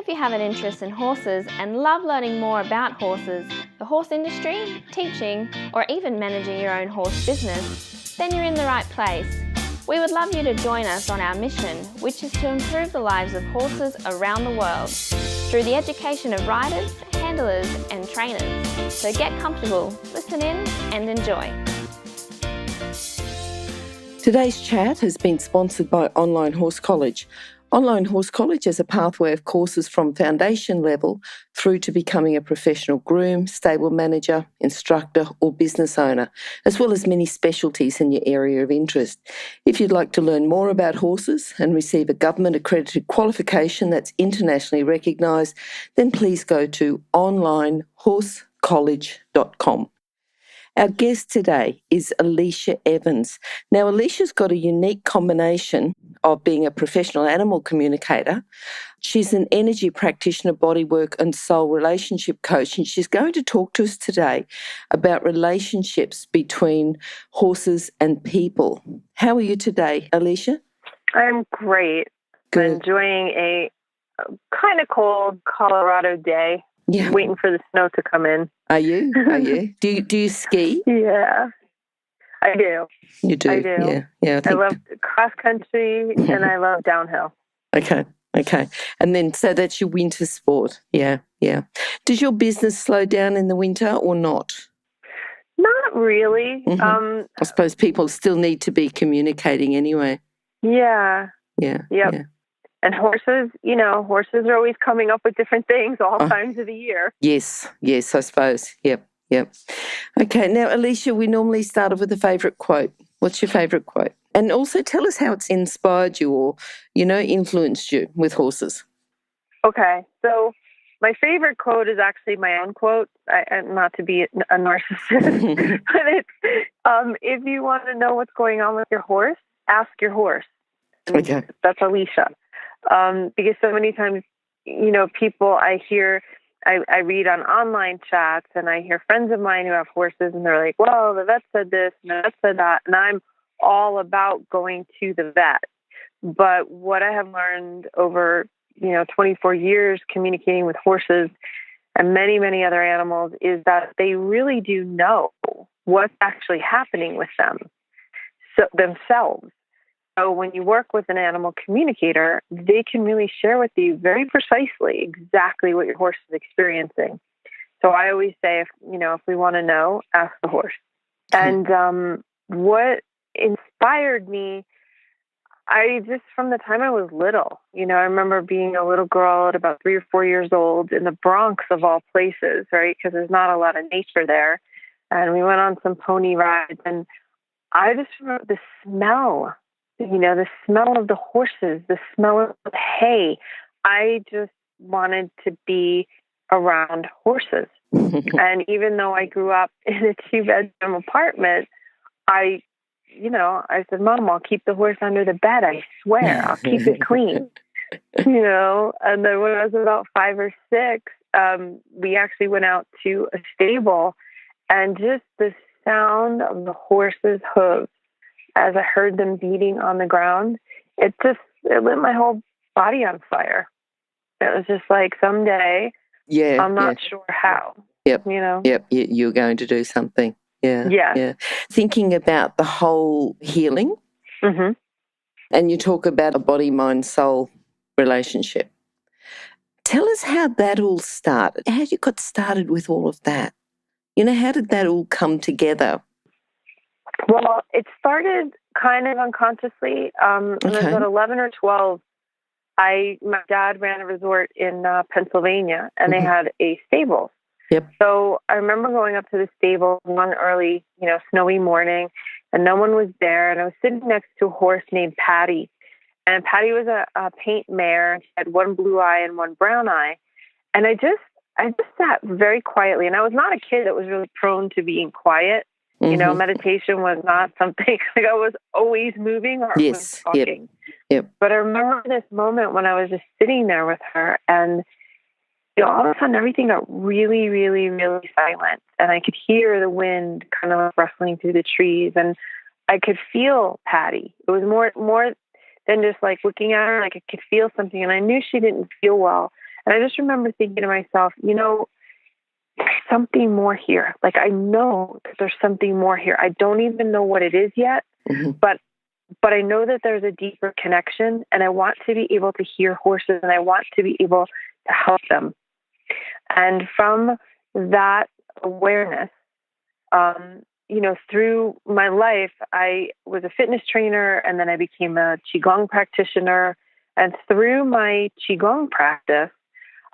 If you have an interest in horses and love learning more about horses, the horse industry, teaching, or even managing your own horse business, then you're in the right place. We would love you to join us on our mission, which is to improve the lives of horses around the world through the education of riders, handlers, and trainers. So get comfortable, listen in, and enjoy. Today's chat has been sponsored by Online Horse College. Online Horse College is a pathway of courses from foundation level through to becoming a professional groom, stable manager, instructor or business owner, as well as many specialties in your area of interest. If you'd like to learn more about horses and receive a government accredited qualification that's internationally recognised, then please go to onlinehorsecollege.com. Our guest today is Allecia Evans. Now, Allecia's got a unique combination of being a professional animal communicator. She's an energy practitioner, bodywork and soul relationship coach, and she's going to talk to us today about relationships between horses and people. How are you today, Allecia? I'm great. Good. I'm enjoying a kind of cold Colorado day. Yeah. Waiting for the snow to come in. Are you? Do you ski? Yeah, I do. You do? I do. Yeah. I love cross country and I love downhill. Okay. And then, so that's your winter sport. Yeah. Does your business slow down in the winter or not? Not really. Mm-hmm. I suppose people still need to be communicating anyway. Yeah. Yep. Yeah. And horses are always coming up with different things all times of the year. Yes, I suppose. Yep. Okay, now, Allecia, we normally start off with a favourite quote. What's your favourite quote? And also tell us how it's inspired you or, influenced you with horses. Okay, so my favourite quote is actually my own quote. Not to be a narcissist, but it's, if you want to know what's going on with your horse, ask your horse. Okay. That's Allecia. Because so many times, people I read on online chats and I hear friends of mine who have horses and they're like, well, the vet said this and the vet said that. And I'm all about going to the vet. But what I have learned over, 24 years communicating with horses and many, many other animals is that they really do know what's actually happening with themselves. So when you work with an animal communicator, they can really share with you very precisely exactly what your horse is experiencing. So I always say, if we want to know, ask the horse. And what inspired me, from the time I was little, I remember being a little girl at about 3 or 4 years old in the Bronx of all places, right? Because there's not a lot of nature there. And we went on some pony rides and I just remember the smell. The smell of the horses, the smell of the hay. I just wanted to be around horses. And even though I grew up in a 2-bedroom apartment, I said, Mom, I'll keep the horse under the bed. I swear, I'll keep it clean. And then when I was about 5 or 6, we actually went out to a stable and just the sound of the horse's hooves as I heard them beating on the ground, it lit my whole body on fire. It was just like someday, I'm not sure how. Yep. Yep. You're going to do something. Yeah. Thinking about the whole healing, mm-hmm. and you talk about a body, mind, soul relationship. Tell us how that all started. How you got started with all of that? How did that all come together? Well, it started kind of unconsciously. When I was about 11 or 12, my dad ran a resort in Pennsylvania, and they had a stable. Yep. So I remember going up to the stable one early, snowy morning, and no one was there. And I was sitting next to a horse named Patty. And Patty was a paint mare. She had one blue eye and one brown eye. And I just sat very quietly. And I was not a kid that was really prone to being quiet. Mm-hmm. Meditation was not something like I was always moving or was talking. Yep. But I remember this moment when I was just sitting there with her and all of a sudden everything got really, really, really silent. And I could hear the wind kind of rustling through the trees and I could feel Patty. It was more than just like looking at her, like I could feel something and I knew she didn't feel well. And I just remember thinking to myself, there's something more here. Like, I know that there's something more here. I don't even know what it is yet, but I know that there's a deeper connection, and I want to be able to hear horses, and I want to be able to help them. And from that awareness, through my life, I was a fitness trainer, and then I became a Qigong practitioner. And through my Qigong practice,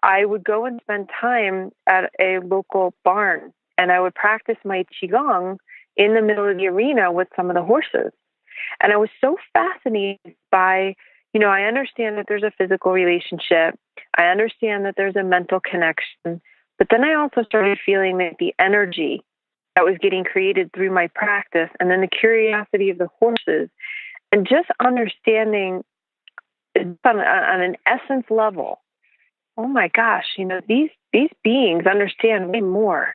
I would go and spend time at a local barn, and I would practice my Qigong in the middle of the arena with some of the horses. And I was so fascinated by, I understand that there's a physical relationship. I understand that there's a mental connection. But then I also started feeling that the energy that was getting created through my practice, and then the curiosity of the horses, and just understanding on an essence level, oh my gosh, these beings understand way more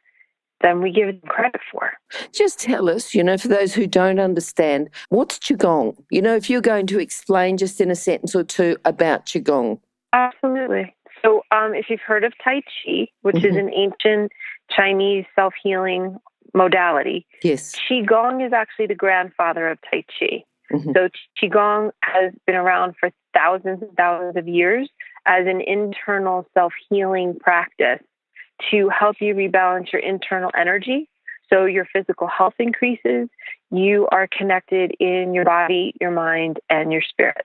than we give them credit for. Just tell us, for those who don't understand, what's Qigong? If you're going to explain just in a sentence or two about Qigong. Absolutely. So if you've heard of Tai Chi, which is an ancient Chinese self-healing modality, yes, Qigong is actually the grandfather of Tai Chi. So Qigong has been around for thousands and thousands of years as an internal self-healing practice to help you rebalance your internal energy. So your physical health increases. You are connected in your body, your mind, and your spirit.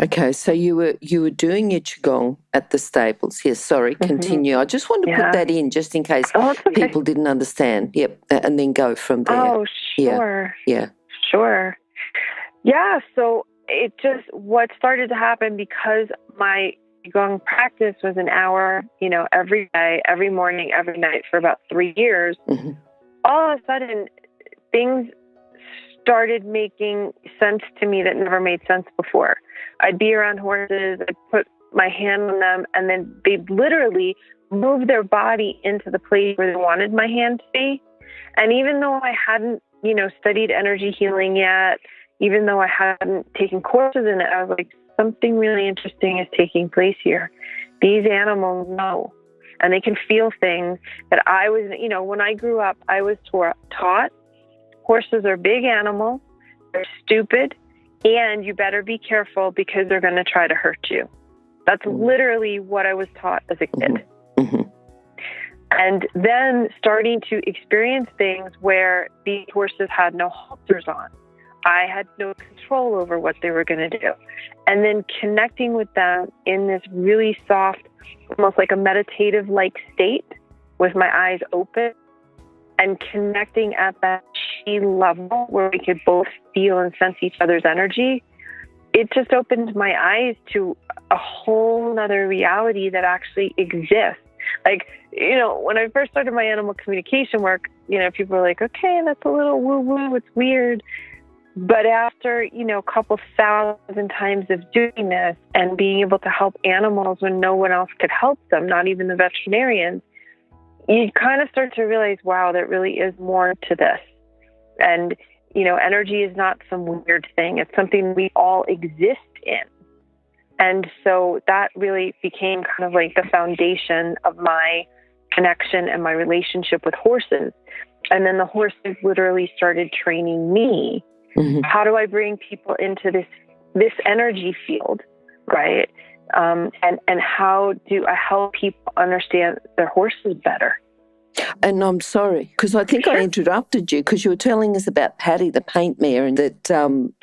Okay, so you were doing your Qigong at the stables. Yes, sorry, continue. I just want to put that in just in case people didn't understand. Yep, and then go from there. Oh, sure. Yeah. Sure. Yeah, so it just, what started to happen, because my Qigong practice was an hour, every day, every morning, every night for about 3 years, all of a sudden things started making sense to me that never made sense before. I'd be around horses, I'd put my hand on them, and then they'd literally move their body into the place where they wanted my hand to be. And even though I hadn't, studied energy healing yet, even though I hadn't taken courses in it, I was like, something really interesting is taking place here. These animals know, and they can feel things that I was, when I grew up, I was taught horses are big animals, they're stupid, and you better be careful because they're going to try to hurt you. That's literally what I was taught as a kid. And then starting to experience things where these horses had no halters on. I had no control over what they were going to do. And then connecting with them in this really soft, almost like a meditative-like state with my eyes open, and connecting at that chi level where we could both feel and sense each other's energy. It just opened my eyes to a whole nother reality that actually exists. Like, when I first started my animal communication work, people were like, okay, that's a little woo-woo, it's weird. But after, a couple thousand times of doing this and being able to help animals when no one else could help them, not even the veterinarians, you kind of start to realize, wow, there really is more to this. And, energy is not some weird thing. It's something we all exist in. And so that really became kind of like the foundation of my connection and my relationship with horses. And then the horses literally started training me. How do I bring people into this energy field, right? And how do I help people understand their horses better? And I'm sorry, because I think I interrupted you because you were telling us about Patty, the paint mare, and that,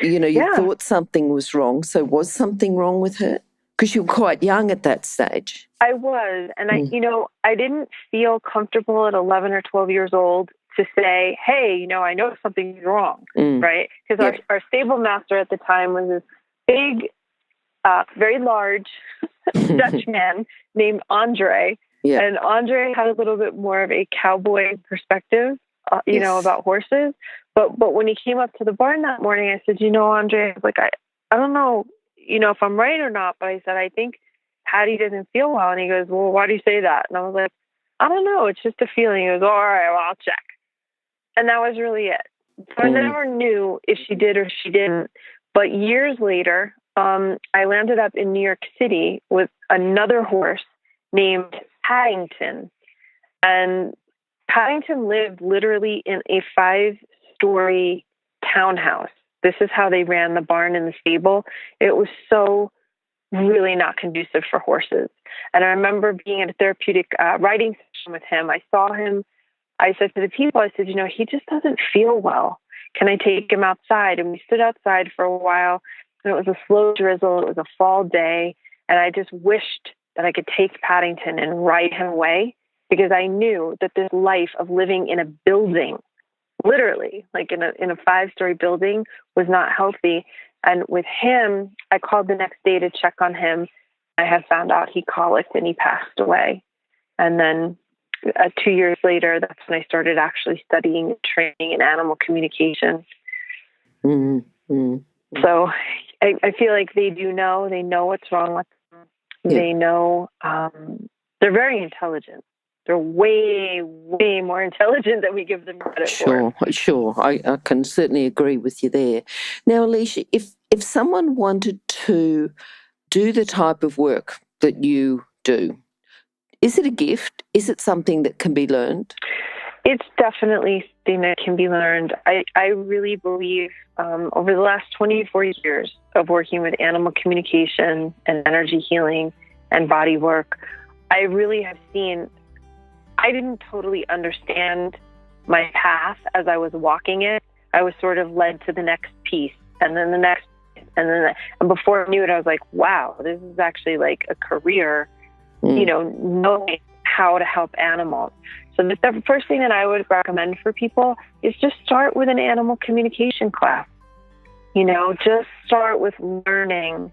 you thought something was wrong. So was something wrong with her? Because you were quite young at that stage. I was. And I didn't feel comfortable at 11 or 12 years old to say, hey, I know something's wrong, right? Because our stable master at the time was this big, very large Dutch man named Andre. Yeah. And Andre had a little bit more of a cowboy perspective, about horses. But when he came up to the barn that morning, I said, Andre, I was like, I don't know, if I'm right or not. But I said, I think Patty doesn't feel well. And he goes, well, why do you say that? And I was like, I don't know. It's just a feeling. He goes, all right, well, I'll check. And that was really it. So I never knew if she did or she didn't. But years later, I landed up in New York City with another horse named Paddington. And Paddington lived literally in a 5-story townhouse. This is how they ran the barn and the stable. It was so really not conducive for horses. And I remember being at a therapeutic riding session with him. I saw him. I said to the people, I said, he just doesn't feel well. Can I take him outside? And we stood outside for a while, and it was a slow drizzle. It was a fall day. And I just wished that I could take Paddington and ride him away, because I knew that this life of living in a building, literally like in a 5-story building, was not healthy. And with him, I called the next day to check on him. I had found out he colicked and he passed away. And then 2 years later, that's when I started actually studying and training in animal communication. Mm-hmm. So I feel like they know what's wrong with them. Yeah. They know, they're very intelligent. They're way, way more intelligent than we give them credit for. Sure. I can certainly agree with you there. Now, Allecia, if someone wanted to do the type of work that you do, is it a gift? Is it something that can be learned? It's definitely something that can be learned. I really believe over the last 24 years of working with animal communication and energy healing and body work, I really have seen, I didn't totally understand my path as I was walking it. I was sort of led to the next piece and then the next piece. And before I knew it, I was like, wow, this is actually like a career, knowing how to help animals. So the first thing that I would recommend for people is just start with an animal communication class. Just start with learning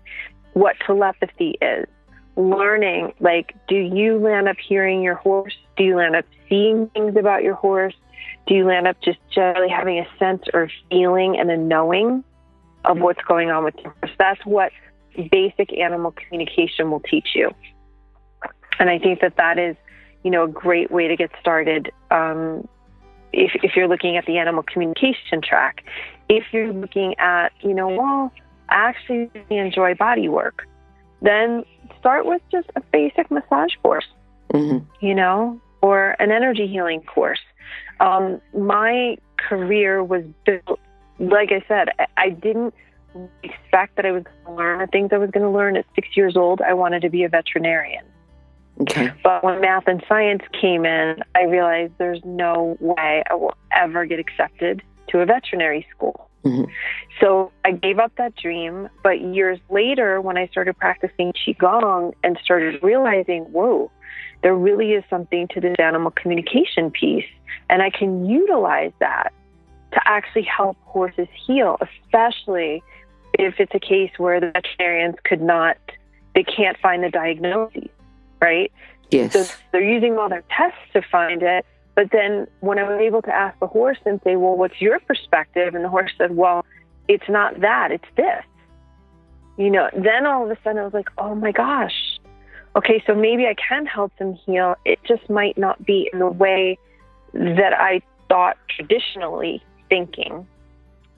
what telepathy is. Learning, like, do you land up hearing your horse? Do you land up seeing things about your horse? Do you land up just generally having a sense or feeling and a knowing of what's going on with your horse? That's what basic animal communication will teach you. And I think that is, a great way to get started if you're looking at the animal communication track. If you're looking at, I actually really enjoy body work, then start with just a basic massage course, or an energy healing course. My career was built, like I said, I didn't expect that I was going to learn the things I was going to learn at 6 years old. I wanted to be a veterinarian. Okay. But when math and science came in, I realized there's no way I will ever get accepted to a veterinary school. Mm-hmm. So I gave up that dream. But years later, when I started practicing Qigong and started realizing, whoa, there really is something to this animal communication piece. And I can utilize that to actually help horses heal, especially if it's a case where the veterinarians they can't find the diagnosis, right? Yes. So they're using all their tests to find it. But then when I was able to ask the horse and say, well, what's your perspective? And the horse said, well, it's not that, it's this. Then all of a sudden I was like, oh my gosh. Okay, so maybe I can help them heal. It just might not be in the way that I thought traditionally thinking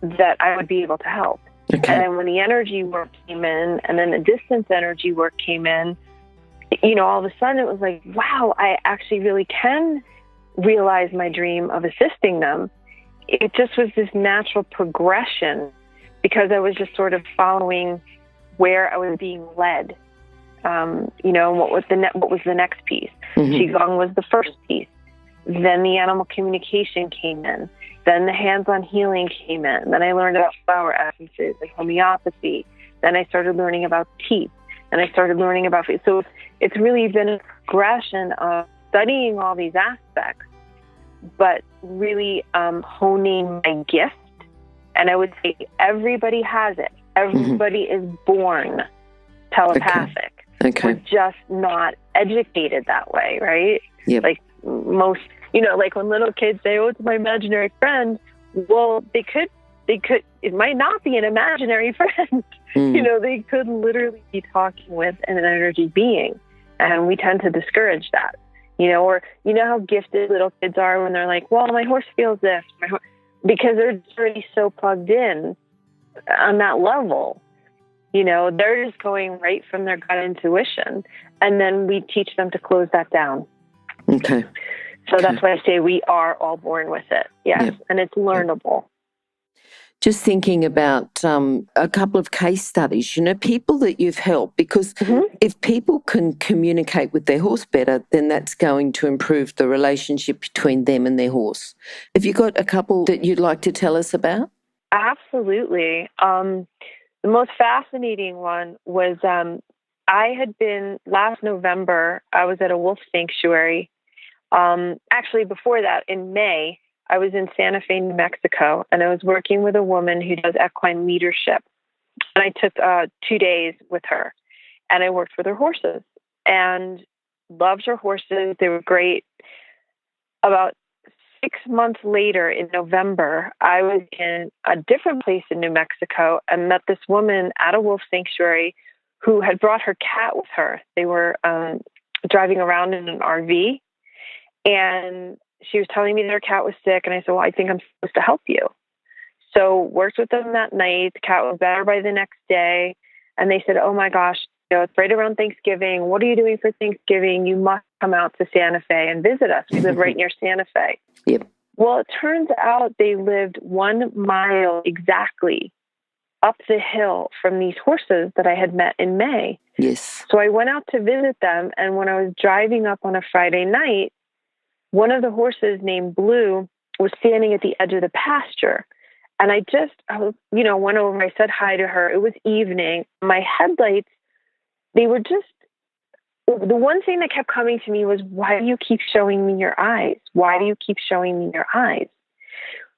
that I would be able to help. Okay. And then when the energy work came in and then the distance energy work came in, all of a sudden it was like, wow, I actually really can realize my dream of assisting them. It just was this natural progression because I was just sort of following where I was being led. What was the next piece? Mm-hmm. Qigong was the first piece. Then the animal communication came in. Then the hands-on healing came in. Then I learned about flower essences, like homeopathy. Then I started learning about teeth. And I started learning about food. So it's really been a progression of studying all these aspects, but really honing my gift. And I would say everybody has it. Everybody is born telepathic. Okay. We're just not educated that way, right? Yep. Like most, like when little kids say, oh, it's my imaginary friend. Well, they could, it might not be an imaginary friend. They could literally be talking with an energy being. And we tend to discourage that, or how gifted little kids are when they're like, well, my horse feels this, because they're already so plugged in on that level. They're just going right from their gut intuition. and then we teach them to close that down. Okay. So that's why I say we are all born with it. Yes. Yep. And it's learnable. Just thinking about a couple of case studies, people that you've helped, because if people can communicate with their horse better, then that's going to improve the relationship between them and their horse. Have you got a couple that you'd like to tell us about? Absolutely. The most fascinating one was I had been, last November, I was at a wolf sanctuary. Actually, before that, in May, I was in Santa Fe, New Mexico, and I was working with a woman who does equine leadership. And I took 2 days with her, and I worked with her horses and loved her horses. They were great. About 6 months later, in November, I was in a different place in New Mexico and met this woman at a wolf sanctuary who had brought her cat with her. They were driving around in an RV, and she was telling me their cat was sick, and I said, well, I think I'm supposed to help you. So worked with them that night. The cat was better by the next day, and they said, oh my gosh, it's right around Thanksgiving. What are you doing for Thanksgiving? You must come out to Santa Fe and visit us. We live right near Santa Fe. Yep. Well, it turns out they lived 1 mile exactly up the hill from these horses that I had met in May. Yes. So I went out to visit them, and when I was driving up on a Friday night, one of the horses named Blue was standing at the edge of the pasture. And I went over, I said hi to her. It was evening. My headlights, they were just, the one thing that kept coming to me was, why do you keep showing me your eyes? Why do you keep showing me your eyes?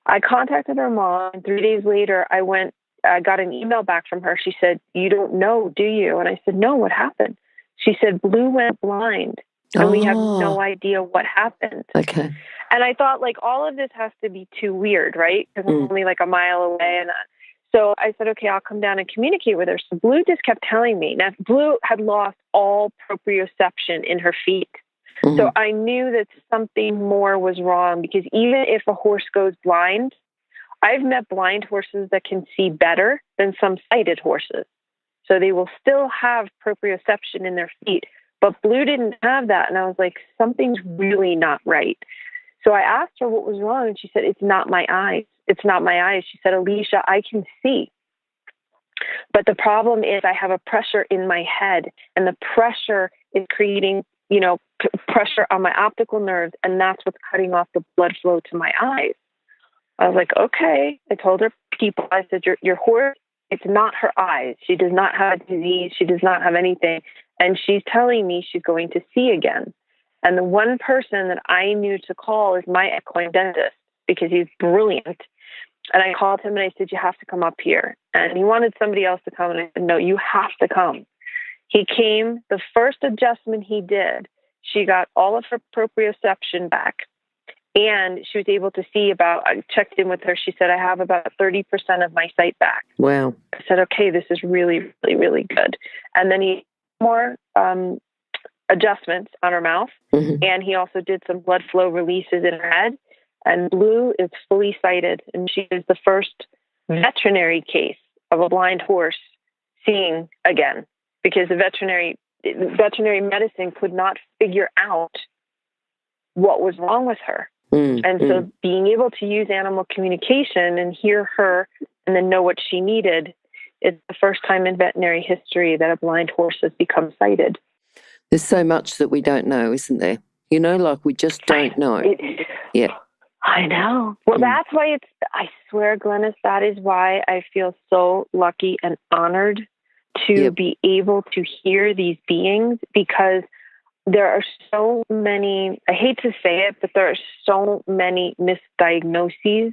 I contacted her mom, and 3 days later, I got an email back from her. She said, you don't know, do you? And I said, no, what happened? She said, Blue went blind. And we have no idea what happened. Okay. And I thought, all of this has to be too weird, right? Because I'm only a mile away. And so I said, okay, I'll come down and communicate with her. So Blue just kept telling me. Now, Blue had lost all proprioception in her feet. Mm-hmm. So I knew that something more was wrong, because even if a horse goes blind, I've met blind horses that can see better than some sighted horses. So they will still have proprioception in their feet. But Blue didn't have that. And I was like, something's really not right. So I asked her what was wrong. And she said, it's not my eyes. It's not my eyes. She said, Allecia, I can see. But the problem is I have a pressure in my head. And the pressure is creating, pressure on my optical nerves. And that's what's cutting off the blood flow to my eyes. I was like, okay. I told her people, I said, your horse, it's not her eyes. She does not have a disease. She does not have anything. And she's telling me she's going to see again. And the one person that I knew to call is my equine dentist, because he's brilliant. And I called him and I said, you have to come up here. And he wanted somebody else to come. And I said, no, you have to come. He came. The first adjustment he did, she got all of her proprioception back. And she was able to see I checked in with her. She said, I have about 30% of my sight back. Wow. I said, okay, this is really, really, really good. And then he more adjustments on her mouth. Mm-hmm. And he also did some blood flow releases in her head. And Blue is fully sighted. And she is the first veterinary case of a blind horse seeing again, because the veterinary medicine could not figure out what was wrong with her. And so being able to use animal communication and hear her and then know what she needed is the first time in veterinary history that a blind horse has become sighted. There's so much that we don't know, isn't there? We just don't know. Yeah. I know. Well, that's why I swear, Glenys, that is why I feel so lucky and honored to be able to hear these beings, because there are so many, I hate to say it, but there are so many misdiagnoses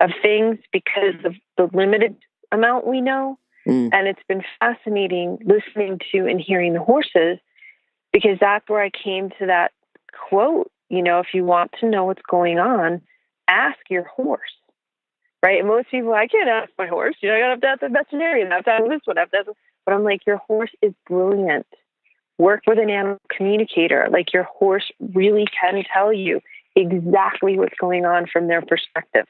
of things because of the limited amount we know. And it's been fascinating listening to and hearing the horses, because that's where I came to that quote, if you want to know what's going on, ask your horse, right? And most people, I can't ask my horse. I have to ask the veterinarian. I have to ask this one. But I'm like, your horse is brilliant. Work with an animal communicator. Your horse really can tell you exactly what's going on from their perspective.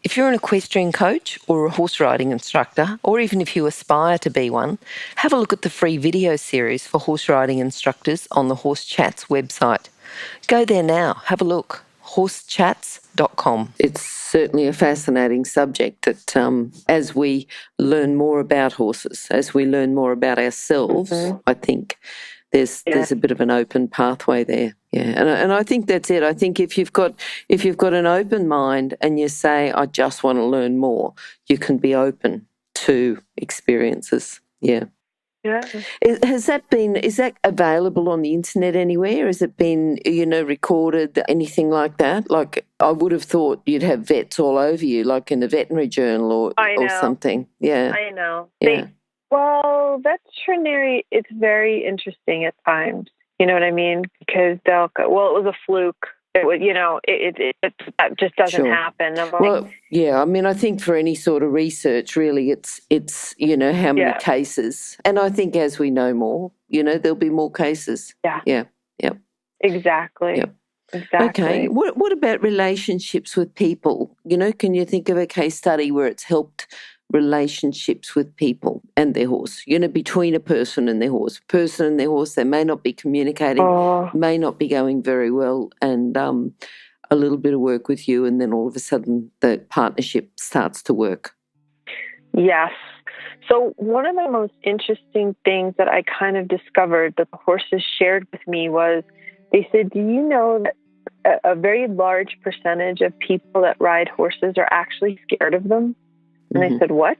If you're an equestrian coach or a horse riding instructor, or even if you aspire to be one, have a look at the free video series for horse riding instructors on the Horse Chats website. Go there now, have a look, horsechats.com. It's certainly a fascinating subject that as we learn more about horses, as we learn more about ourselves, I think there's a bit of an open pathway there. Yeah, and I think that's it. I think if you've got an open mind and you say, I just want to learn more, you can be open to experiences. Yeah. Yeah. Is that available on the internet anywhere? Has it been, recorded, anything like that? Like, I would have thought you'd have vets all over you, like in the veterinary journal or something. Yeah. I know. Yeah. Well, veterinary, it's very interesting at times. You know what I mean? Because they'll go, well, it was a fluke. It was, that just doesn't happen. I'm like, well, yeah. I mean, I think for any sort of research, really, it's how many cases. And I think as we know more, there'll be more cases. Yeah. Yeah. Yep. Exactly. Yep. Exactly. Okay. What about relationships with people? Can you think of a case study where it's helped relationships with people and their horse, between a person and their horse? Person and their horse, they may not be communicating, may not be going very well, and a little bit of work with you, and then all of a sudden the partnership starts to work. Yes. So one of the most interesting things that I kind of discovered that the horses shared with me was, they said, do you know that a very large percentage of people that ride horses are actually scared of them? And I said, what?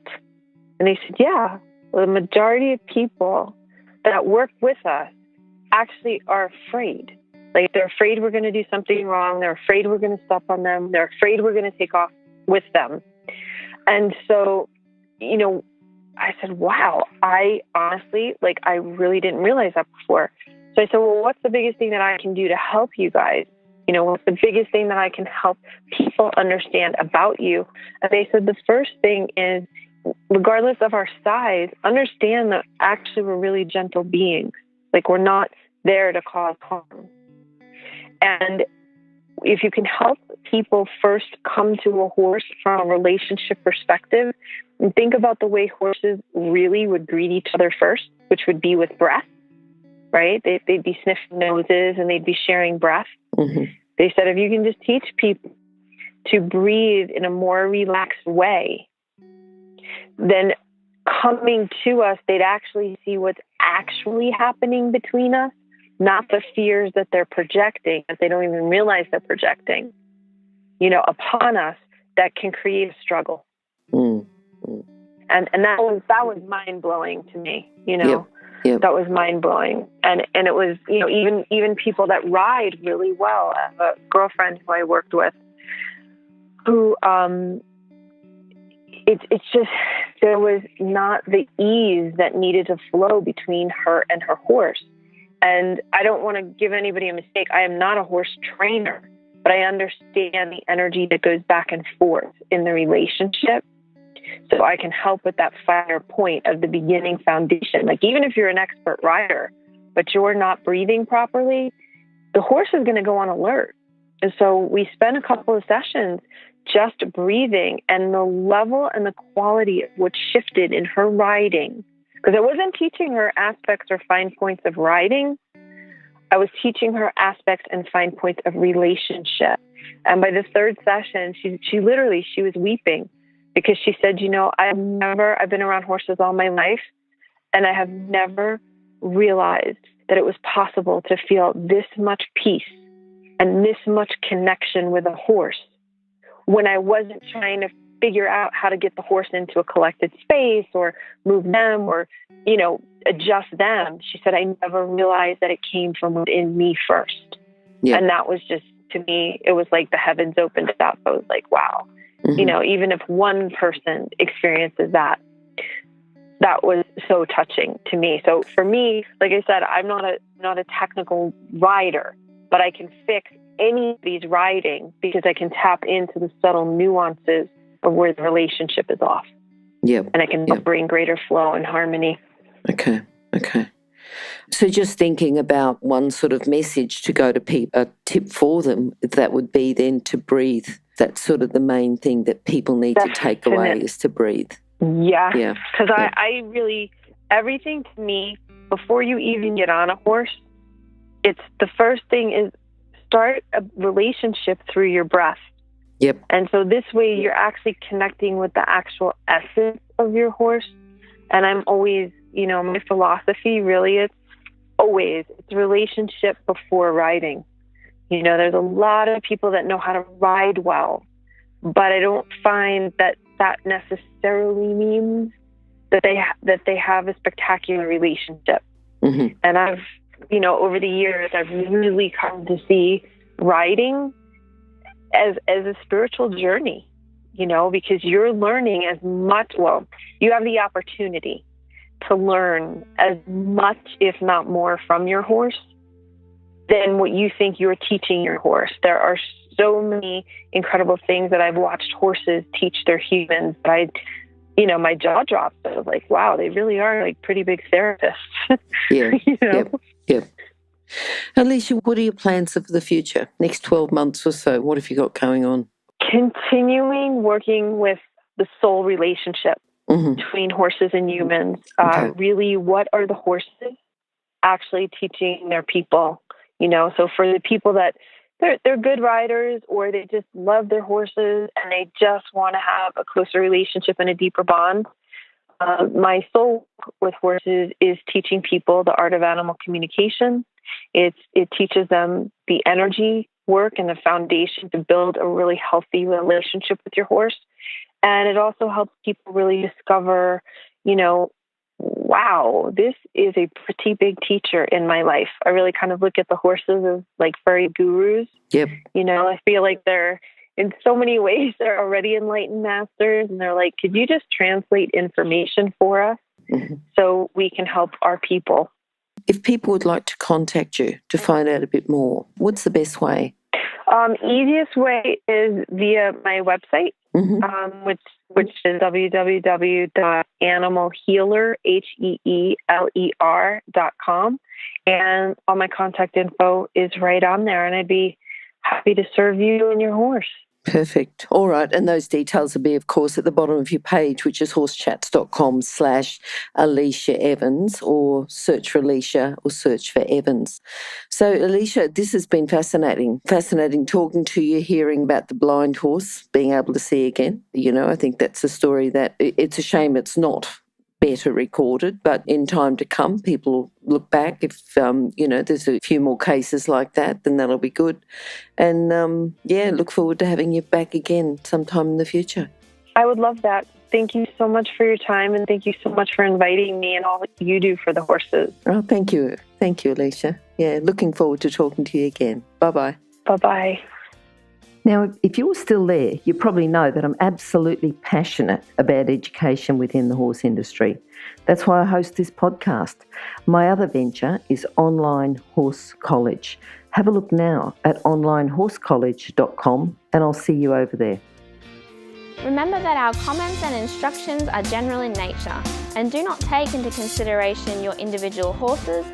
And they said, yeah, well, the majority of people that work with us actually are afraid. Like, they're afraid we're going to do something wrong. They're afraid we're going to step on them. They're afraid we're going to take off with them. And so, I said, wow, I honestly, I really didn't realize that before. So I said, well, what's the biggest thing that I can do to help you guys? What's the biggest thing that I can help people understand about you? And they said the first thing is, regardless of our size, understand that actually we're really gentle beings. Like, we're not there to cause harm. And if you can help people first come to a horse from a relationship perspective and think about the way horses really would greet each other first, which would be with breath, right? They'd be sniffing noses and they'd be sharing breath. Mm-hmm. They said if you can just teach people to breathe in a more relaxed way, then coming to us, they'd actually see what's actually happening between us, not the fears that they're projecting, that they don't even realize they're projecting, upon us, that can create a struggle. Mm-hmm. And that was mind-blowing to me, Yep. Yep. That was mind-blowing. And it was, even people that ride really well. I have a girlfriend who I worked with who, it's just, there was not the ease that needed to flow between her and her horse. And I don't want to give anybody a mistake. I am not a horse trainer, but I understand the energy that goes back and forth in the relationship. So I can help with that finer point of the beginning foundation. Like, even if you're an expert rider, but you're not breathing properly, the horse is going to go on alert. And so we spent a couple of sessions just breathing, and the level and the quality of what shifted in her riding. Because I wasn't teaching her aspects or fine points of riding. I was teaching her aspects and fine points of relationship. And by the third session, she was weeping. Because she said, I've been around horses all my life, and I have never realized that it was possible to feel this much peace and this much connection with a horse when I wasn't trying to figure out how to get the horse into a collected space or move them or, adjust them. She said, I never realized that it came from within me first. Yeah. And that was just, to me, it was like the heavens opened up. I was like, wow. Mm-hmm. Even if one person experiences that was so touching to me. So for me, like I said, I'm not a technical rider, but I can fix anybody's riding because I can tap into the subtle nuances of where the relationship is off. Yeah. And I can bring greater flow and harmony. Okay. So just thinking about one sort of message to go to people, a tip for them, that would be then to breathe That's sort of the main thing that people need to take away is to breathe. Yeah. Because Yeah. I really, everything to me, before you even get on a horse, it's the first thing is start a relationship through your breath. Yep. And so this way you're actually connecting with the actual essence of your horse. And I'm always, my philosophy really it's relationship before riding. There's a lot of people that know how to ride well, but I don't find that necessarily means that they have a spectacular relationship. Mm-hmm. And I've, over the years, I've really come to see riding as a spiritual journey, because you're learning as much, you have the opportunity to learn as much, if not more, from your horse than what you think you're teaching your horse. There are so many incredible things that I've watched horses teach their humans. My jaw drops. I was like, wow, they really are like pretty big therapists. Yeah. Yep. Allecia, what are your plans for the future? Next 12 months or so, what have you got going on? Continuing working with the soul relationship between horses and humans. Okay. Really, what are the horses actually teaching their people? So for the people that they're good riders or they just love their horses and they just want to have a closer relationship and a deeper bond. My soul with horses is teaching people the art of animal communication. It teaches them the energy work and the foundation to build a really healthy relationship with your horse. And it also helps people really discover, wow, this is a pretty big teacher in my life. I really kind of look at the horses as like furry gurus. Yep. I feel like they're, in so many ways, they're already enlightened masters. And they're like, could you just translate information for us so we can help our people? If people would like to contact you to find out a bit more, what's the best way? Easiest way is via my website, which is www.animalhealer.com. And all my contact info is right on there, and I'd be happy to serve you and your horse. Perfect. All right. And those details will be, of course, at the bottom of your page, which is horsechats.com/Allecia Evans, or search for Allecia or search for Evans. So, Allecia, this has been fascinating. Fascinating talking to you, hearing about the blind horse being able to see again. I think that's a story that it's a shame it's not better recorded, but in time to come, people look back. If, there's a few more cases like that, then that'll be good. And, look forward to having you back again sometime in the future. I would love that. Thank you so much for your time, and thank you so much for inviting me and all that you do for the horses. Oh, thank you. Thank you, Allecia. Yeah, looking forward to talking to you again. Bye-bye. Bye-bye. Now, if you're still there, you probably know that I'm absolutely passionate about education within the horse industry. That's why I host this podcast. My other venture is Online Horse College. Have a look now at onlinehorsecollege.com and I'll see you over there. Remember that our comments and instructions are general in nature and do not take into consideration your individual horses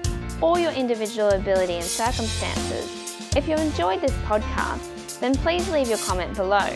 or your individual ability and circumstances. If you enjoyed this podcast, then please leave your comment below.